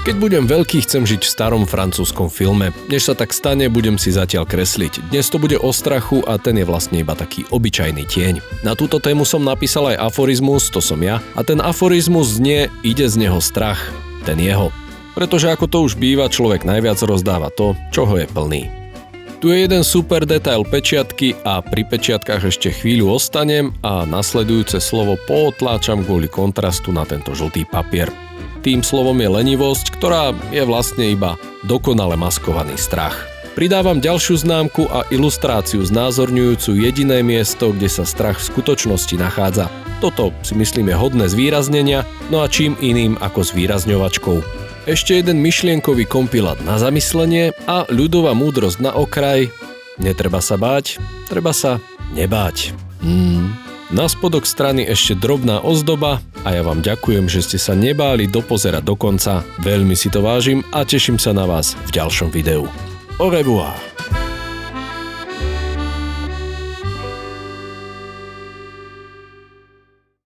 Keď budem veľký, chcem žiť v starom francúzskom filme. Než sa tak stane, budem si zatiaľ kresliť. Dnes to bude o strachu a ten je vlastne iba taký obyčajný tieň. Na túto tému som napísal aj aforizmus, to som ja, a ten aforizmus znie: ide z neho strach, ten jeho. Pretože ako to už býva, človek najviac rozdáva to, čoho je plný. Tu je jeden super detail pečiatky a pri pečiatkách ešte chvíľu ostanem a nasledujúce slovo pootláčam kvôli kontrastu na tento žltý papier. Tým slovom je lenivosť, ktorá je vlastne iba dokonale maskovaný strach. Pridávam ďalšiu známku a ilustráciu znázorňujúcu jediné miesto, kde sa strach v skutočnosti nachádza. Toto si myslím je hodné zvýraznenia, no a čím iným ako zvýrazňovačkou. Ešte jeden myšlienkový kompilát na zamyslenie a ľudová múdrosť na okraj: netreba sa báť, treba sa nebáť. Na spodok strany ešte drobná ozdoba a ja vám ďakujem, že ste sa nebáli dopozerať do konca. Veľmi si to vážim a teším sa na vás v ďalšom videu. Au revoir.